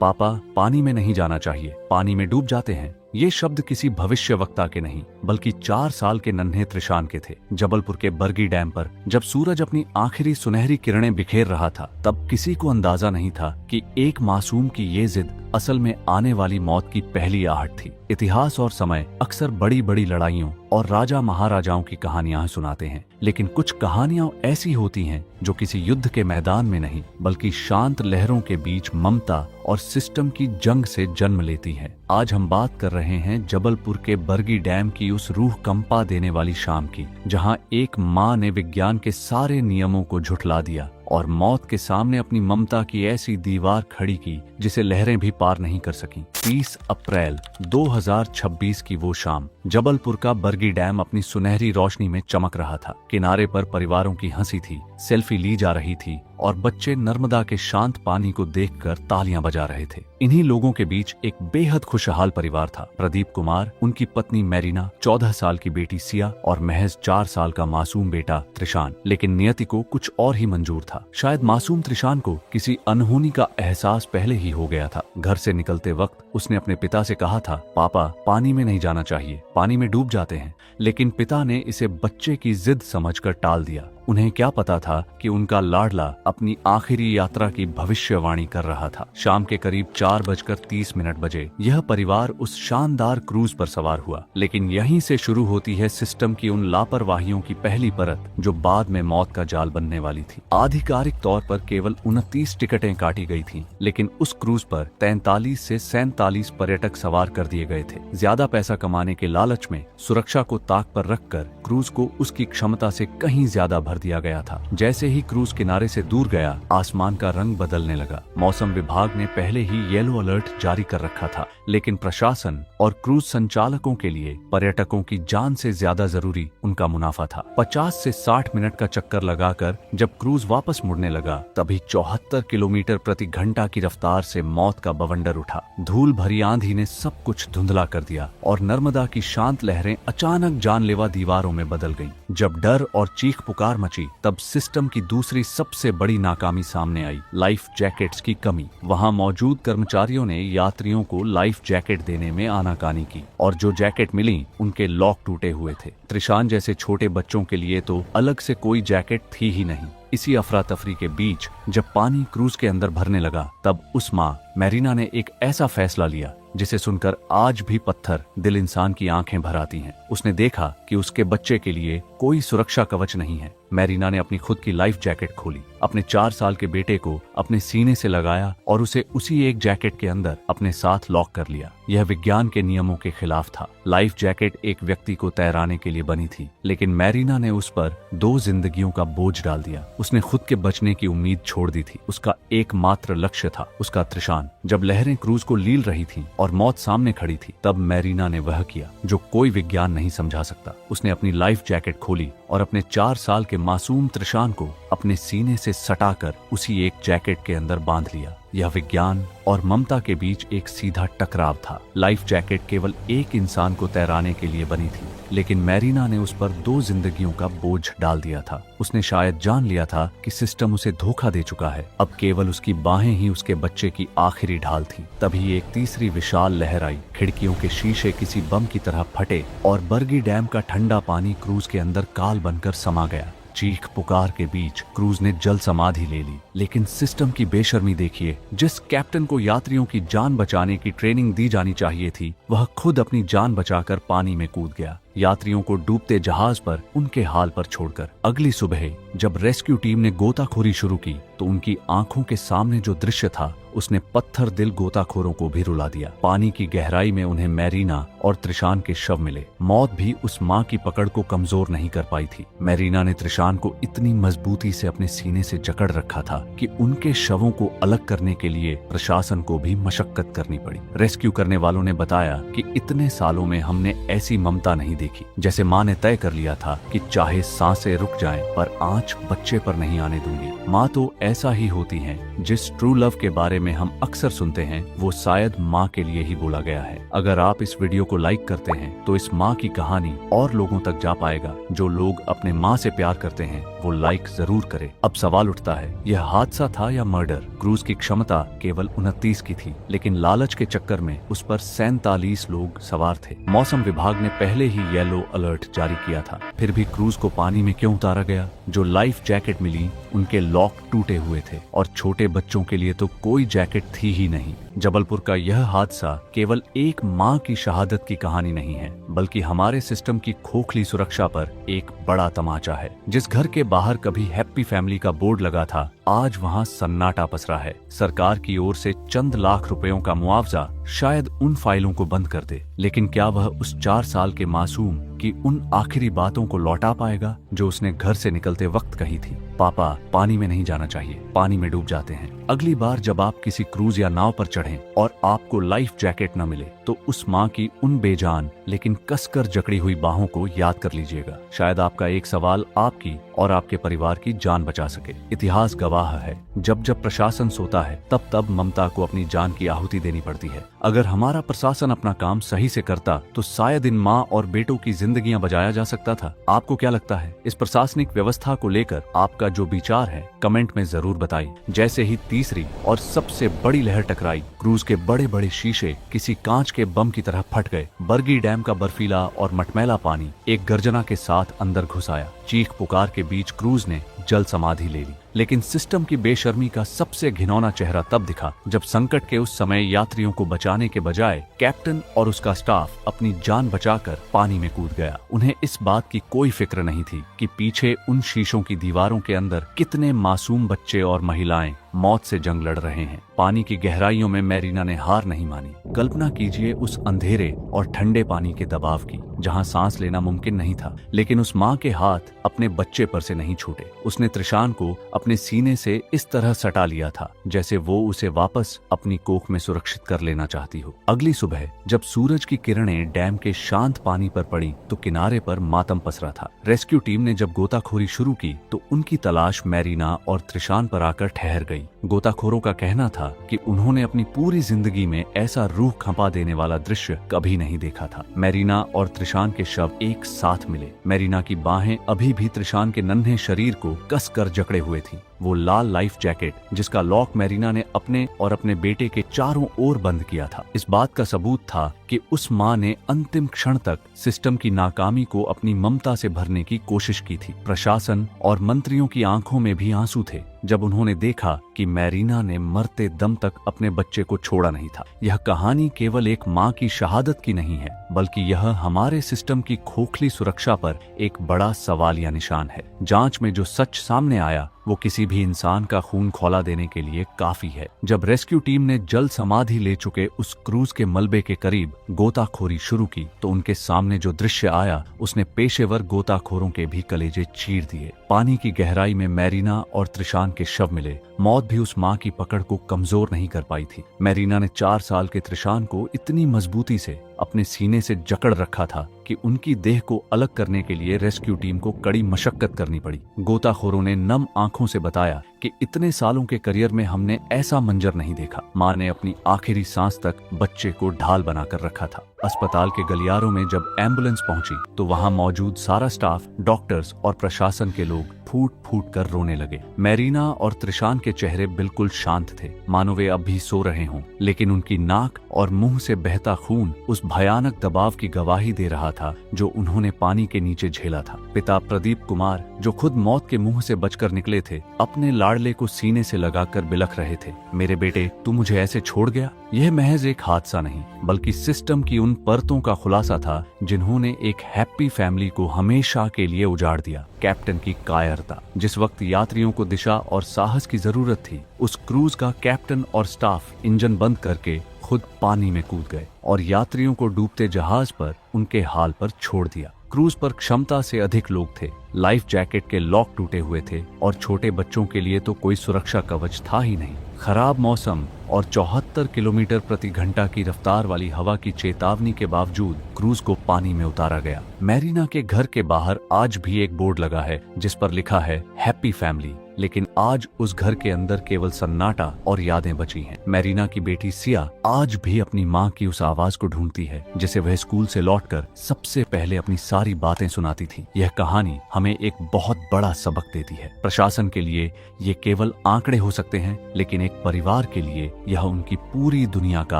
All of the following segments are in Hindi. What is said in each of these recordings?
पापा, पानी में नहीं जाना चाहिए, पानी में डूब जाते हैं। ये शब्द किसी भविष्यवक्ता के नहीं बल्कि 4 साल के नन्हे त्रिशान के थे। जबलपुर के बरगी डैम पर जब सूरज अपनी आखिरी सुनहरी किरणें बिखेर रहा था, तब किसी को अंदाजा नहीं था कि एक मासूम की ये जिद असल में आने वाली मौत की पहली आहट थी। इतिहास और समय अक्सर बड़ी बड़ी लड़ाइयों और राजा महाराजाओं की कहानियां सुनाते हैं, लेकिन कुछ कहानियां ऐसी होती हैं जो किसी युद्ध के मैदान में नहीं बल्कि शांत लहरों के बीच ममता और सिस्टम की जंग से जन्म लेती हैं। आज हम बात कर रहे हैं जबलपुर के बरगी डैम की उस रूह कंपा देने वाली शाम की, जहां एक मां ने विज्ञान के सारे नियमों को झुठला दिया और मौत के सामने अपनी ममता की ऐसी दीवार खड़ी की जिसे लहरें भी पार नहीं कर सकीं। 30 अप्रैल 2026 की वो शाम, जबलपुर का बरगी डैम अपनी सुनहरी रोशनी में चमक रहा था। किनारे पर परिवारों की हंसी थी, सेल्फी ली जा रही थी और बच्चे नर्मदा के शांत पानी को देखकर तालियां बजा रहे थे। इन्हीं लोगों के बीच एक बेहद खुशहाल परिवार था। प्रदीप कुमार, उनकी पत्नी मैरीना, 14 साल की बेटी सिया और महज 4 साल का मासूम बेटा त्रिशान। लेकिन नियति को कुछ और ही मंजूर था। शायद मासूम त्रिशान को किसी अनहोनी का एहसास पहले ही हो गया था। घर से निकलते वक्त उसने अपने पिता से कहा था, पापा, पानी में नहीं जाना चाहिए, पानी में डूब जाते हैं। लेकिन पिता ने इसे बच्चे की जिद समझकर टाल दिया। उन्हें क्या पता था कि उनका लाडला अपनी आखिरी यात्रा की भविष्यवाणी कर रहा था। शाम के करीब 4:30 बजे यह परिवार उस शानदार क्रूज पर सवार हुआ। लेकिन यहीं से शुरू होती है सिस्टम की उन लापरवाहियों की पहली परत, जो बाद में मौत का जाल बनने वाली थी। आधिकारिक तौर पर केवल 29 टिकटें काटी गई थीं, लेकिन उस क्रूज पर 43 से 47 पर्यटक सवार कर दिए गए थे। ज्यादा पैसा कमाने के लालच में सुरक्षा को ताक पर रखकर क्रूज को उसकी क्षमता से कहीं ज्यादा भर दिया गया था। जैसे ही क्रूज किनारे से दूर गया, आसमान का रंग बदलने लगा। मौसम विभाग ने पहले ही येलो अलर्ट जारी कर रखा था, लेकिन प्रशासन और क्रूज संचालकों के लिए पर्यटकों की जान से ज्यादा जरूरी उनका मुनाफा था। 50 से 60 मिनट का चक्कर लगाकर जब क्रूज वापस मुड़ने लगा, तभी 74 किलोमीटर प्रति घंटा की रफ्तार से मौत का बवंडर उठा। धूल भरी आंधी ने सब कुछ धुंधला कर दिया और नर्मदा की शांत लहरें अचानक जानलेवा दीवारों में बदल गईं। जब डर और चीख पुकार मची, तब सिस्टम की दूसरी सबसे बड़ी नाकामी सामने आई, लाइफ जैकेट्स की कमी। वहां मौजूद कर्मचारियों ने यात्रियों को लाइफ जैकेट देने में आनाकानी की और जो जैकेट मिली, उनके लॉक टूटे हुए थे। त्रिशान जैसे छोटे बच्चों के लिए तो अलग से कोई जैकेट थी ही नहीं। इसी अफरा तफरी के बीच जब पानी क्रूज के अंदर भरने लगा, तब उस मां मैरीना ने एक ऐसा फैसला लिया जिसे सुनकर आज भी पत्थर दिल इंसान की आंखें भर आती हैं। उसने देखा कि उसके बच्चे के लिए कोई सुरक्षा कवच नहीं है। मैरीना ने अपनी खुद की लाइफ जैकेट खोली, अपने 4 साल के बेटे को अपने सीने से लगाया और उसे उसी एक जैकेट के अंदर अपने साथ लॉक कर लिया। यह विज्ञान के नियमों के खिलाफ था। लाइफ जैकेट एक व्यक्ति को तैराने के लिए बनी थी, लेकिन मैरीना ने उस पर 2 जिंदगियों का बोझ डाल दिया। उसने खुद के बचने की उम्मीद छोड़ दी थी। उसका एकमात्र लक्ष्य था उसका त्रिशान। जब लहरें क्रूज को लील रही थीं और मौत सामने खड़ी थी, तब मैरीना ने वह किया जो कोई विज्ञान नहीं समझा सकता। उसने अपनी लाइफ जैकेट खोली और अपने 4 साल के मासूम त्रिशान को अपने सीने से सटाकर उसी एक जैकेट के अंदर बांध लिया। यह विज्ञान और ममता के बीच एक सीधा टकराव था। लाइफ जैकेट केवल एक इंसान को तैराने के लिए बनी थी, लेकिन मैरीना ने उस पर 2 जिंदगियों का बोझ डाल दिया था। उसने शायद जान लिया था कि सिस्टम उसे धोखा दे चुका है। अब केवल उसकी बाहें ही उसके बच्चे की आखिरी ढाल थी। तभी एक तीसरी विशाल लहर आई। खिड़कियों के शीशे किसी बम की तरह फटे और बरगी डैम का ठंडा पानी क्रूज के अंदर काल बनकर समा गया। चीख पुकार के बीच क्रूज ने जल समाधि ले ली। लेकिन सिस्टम की बेशर्मी देखिए। जिस कैप्टन को यात्रियों की जान बचाने की ट्रेनिंग दी जानी चाहिए थी, वह खुद अपनी जान बचाकर पानी में कूद गया, यात्रियों को डूबते जहाज पर उनके हाल पर छोड़कर। अगली सुबह जब रेस्क्यू टीम ने गोताखोरी शुरू की, तो उनकी आंखों के सामने जो दृश्य था, उसने पत्थर दिल गोताखोरों को भी रुला दिया। पानी की गहराई में उन्हें मैरीना और त्रिशान के शव मिले। मौत भी उस मां की पकड़ को कमजोर नहीं कर पाई थी। मैरीना ने त्रिशान को इतनी मजबूती से अपने सीने से जकड़ रखा था कि उनके शवों को अलग करने के लिए प्रशासन को भी मशक्कत करनी पड़ी। रेस्क्यू करने वालों ने बताया कि इतने सालों में हमने ऐसी ममता नहीं देखी। जैसे मां ने तय कर लिया था कि चाहे सांसें रुक जाएं, पर आंच बच्चे पर नहीं आने दूंगी। मां तो ऐसा ही होती हैं। जिस ट्रू लव के बारे में हम अक्सर सुनते हैं, वो शायद मां के लिए ही बोला गया है। अगर आप इस वीडियो को लाइक करते हैं, तो इस मां की कहानी और लोगों तक जा पाएगा। जो लोग अपने मां से प्यार करते हैं, वो लाइक जरूर करे। अब सवाल उठता है, यह हादसा था या मर्डर? क्रूज की क्षमता केवल 29 की थी, लेकिन लालच के चक्कर में उस पर 47 लोग सवार थे। मौसम विभाग ने पहले ही येलो अलर्ट जारी किया था, फिर भी क्रूज को पानी में क्यों उतारा गया? जो लाइफ जैकेट मिली उनके लॉक टूटे हुए थे और छोटे बच्चों के लिए तो कोई जैकेट थी ही नहीं। जबलपुर का यह हादसा केवल एक मां की शहादत की कहानी नहीं है, बल्कि हमारे सिस्टम की खोखली सुरक्षा पर एक बड़ा तमाचा है। जिस घर के बाहर कभी हैप्पी फैमिली का बोर्ड लगा था, आज वहां सन्नाटा पसरा है। सरकार की ओर से चंद लाख रुपयों का मुआवजा शायद उन फाइलों को बंद कर दे, लेकिन क्या वह उस 4 साल के मासूम की उन आखिरी बातों को लौटा पाएगा जो उसने घर से निकलते वक्त कही थी? पापा, पानी में नहीं जाना चाहिए, पानी में डूब जाते हैं। अगली बार जब आप किसी क्रूज या नाव पर चढ़ें और आपको लाइफ जैकेट न मिले, तो उस माँ की उन बेजान लेकिन कसकर जकड़ी हुई बाहों को याद कर लीजिएगा। शायद आपका एक सवाल आपकी और आपके परिवार की जान बचा सके। इतिहास गवाह है, जब जब प्रशासन सोता है, तब तब ममता को अपनी जान की आहुति देनी पड़ती है। अगर हमारा प्रशासन अपना काम सही से करता, तो शायद इन माँ और बेटों की जिंदगियां बचाया जा सकता था। आपको क्या लगता है? इस प्रशासनिक व्यवस्था को लेकर आपका जो विचार है, कमेंट में जरूर बताइए। जैसे ही तीसरी और सबसे बड़ी लहर टकराई, क्रूज के बड़े बड़े शीशे किसी कांच के बम की तरह फट गए। बरगी डैम का बर्फीला और मटमैला पानी एक गर्जना के साथ अंदर घुस आया। चीख पुकार के बीच क्रूज ने जल समाधि ले ली, लेकिन सिस्टम की बेशर्मी का सबसे घिनौना चेहरा तब दिखा जब संकट के उस समय यात्रियों को बचाने के बजाय कैप्टन और उसका स्टाफ अपनी जान बचाकर पानी में कूद गया। उन्हें इस बात की कोई फिक्र नहीं थी कि पीछे उन शीशों की दीवारों के अंदर कितने मासूम बच्चे और महिलाएं मौत से जंग लड़ रहे हैं। पानी की गहराइयों में मैरीना ने हार नहीं मानी। कल्पना कीजिए उस अंधेरे और ठंडे पानी के दबाव की, जहां सांस लेना मुमकिन नहीं था, लेकिन उस माँ के हाथ अपने बच्चे पर से नहीं छूटे। उसने त्रिशान को अपने सीने से इस तरह सटा लिया था जैसे वो उसे वापस अपनी कोख में सुरक्षित कर लेना चाहती हो। अगली सुबह जब सूरज की किरणें डैम के शांत पानी पर पड़ी, तो किनारे पर मातम पसरा था। रेस्क्यू टीम ने जब गोताखोरी शुरू की, तो उनकी तलाश मैरीना और त्रिशान पर आकर ठहर गई। गोताखोरों का कहना था कि उन्होंने अपनी पूरी जिंदगी में ऐसा रूह खपा देने वाला दृश्य कभी नहीं देखा था। मैरीना और त्रिशान के शव एक साथ मिले। मैरीना की बाहें अभी भी त्रिशान के नन्हे शरीर को कसकर जकड़े हुए थी। वो लाल लाइफ जैकेट जिसका लॉक मैरीना ने अपने और अपने बेटे के चारों ओर बंद किया था, इस बात का सबूत था कि उस माँ ने अंतिम क्षण तक सिस्टम की नाकामी को अपनी ममता से भरने की कोशिश की थी। प्रशासन और मंत्रियों की आंखों में भी आंसू थे जब उन्होंने देखा कि मैरीना ने मरते दम तक अपने बच्चे को छोड़ा नहीं था। यह कहानी केवल एक माँ की शहादत की नहीं है, बल्कि यह हमारे सिस्टम की खोखली सुरक्षा पर एक बड़ा सवालिया निशान है। जांच में जो सच सामने आया, वो किसी भी इंसान का खून खौला देने के लिए काफी है। जब रेस्क्यू टीम ने जल समाधि ले चुके उस क्रूज के मलबे के करीब गोताखोरी शुरू की, तो उनके सामने जो दृश्य आया, उसने पेशेवर गोताखोरों के भी कलेजे चीर दिए। पानी की गहराई में मैरीना और त्रिशान के शव मिले। मौत भी उस माँ की पकड़ को कमजोर नहीं कर पाई थी। मैरीना ने 4 साल के त्रिशान को इतनी मजबूती से अपने सीने से जकड़ रखा था कि उनकी देह को अलग करने के लिए रेस्क्यू टीम को कड़ी मशक्कत करनी पड़ी। गोताखोरों ने नम आंखों से बताया कि इतने सालों के करियर में हमने ऐसा मंजर नहीं देखा। माँ ने अपनी आखिरी सांस तक बच्चे को ढाल बनाकर रखा था। अस्पताल के गलियारों में जब एम्बुलेंस पहुंची, तो वहां मौजूद सारा स्टाफ, डॉक्टर्स और प्रशासन के लोग फूट फूट कर रोने लगे। मैरीना और त्रिशान के चेहरे बिल्कुल शांत थे, मानो वे अब भी सो रहे हों, लेकिन उनकी नाक और मुंह से बहता खून उस भयानक दबाव की गवाही दे रहा था जो उन्होंने पानी के नीचे झेला था। पिता प्रदीप कुमार, जो खुद मौत के मुंह से बचकर निकले थे, अपने लाडले को सीने से लगाकर बिलख रहे थे। मेरे बेटे, तू मुझे ऐसे छोड़ गया। यह महज एक हादसा नहीं, बल्कि सिस्टम की उन परतों का खुलासा था जिन्होंने एक हैप्पी फैमिली को हमेशा के लिए उजाड़ दिया। कैप्टन की कायरता। जिस वक्त यात्रियों को दिशा और साहस की जरूरत थी, उस क्रूज का कैप्टन और स्टाफ इंजन बंद करके खुद पानी में कूद गए और यात्रियों को डूबते जहाज पर उनके हाल पर छोड़ दिया। क्रूज पर क्षमता से अधिक लोग थे, लाइफ जैकेट के लॉक टूटे हुए थे और छोटे बच्चों के लिए तो कोई सुरक्षा कवच था ही नहीं। खराब मौसम और 74 किलोमीटर प्रति घंटा की रफ्तार वाली हवा की चेतावनी के बावजूद क्रूज को पानी में उतारा गया। मैरीना के घर के बाहर आज भी एक बोर्ड लगा है जिस पर लिखा है हैप्पी फैमिली, लेकिन आज उस घर के अंदर केवल सन्नाटा और यादें बची हैं। मैरीना की बेटी सिया आज भी अपनी माँ की उस आवाज को ढूंढती है जिसे वह स्कूल से लौटकर सबसे पहले अपनी सारी बातें सुनाती थी। यह कहानी हमें एक बहुत बड़ा सबक देती है। प्रशासन के लिए ये केवल आंकड़े हो सकते हैं, लेकिन एक परिवार के लिए यह उनकी पूरी दुनिया का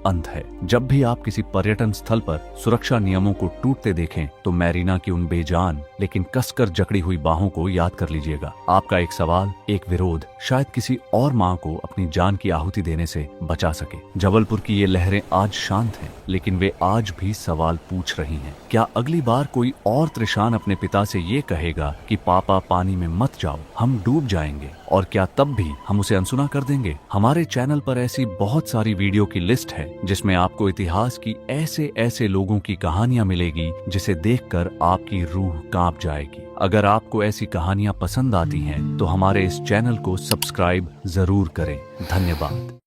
अंत है। जब भी आप किसी पर्यटन स्थल पर सुरक्षा नियमों को टूटते देखें तो मैरीना की उन बेजान लेकिन कसकर जकड़ी हुई बाहों को याद कर लीजिएगा। आपका एक सवाल, एक विरोध शायद किसी और माँ को अपनी जान की आहुति देने से बचा सके। जबलपुर की ये लहरें आज शांत हैं, लेकिन वे आज भी सवाल पूछ रही हैं। क्या अगली बार कोई और त्रिशान अपने पिता से ये कहेगा कि पापा पानी में मत जाओ, हम डूब जाएंगे? और क्या तब भी हम उसे अनसुना कर देंगे? हमारे चैनल पर ऐसी बहुत सारी वीडियो की लिस्ट है जिसमें आपको इतिहास की ऐसे ऐसे लोगों की कहानियां मिलेगी जिसे देखकर आपकी रूह कांप जाएगी। अगर आपको ऐसी कहानियां पसंद आती हैं तो हमारे इस चैनल को सब्सक्राइब जरूर करें। धन्यवाद।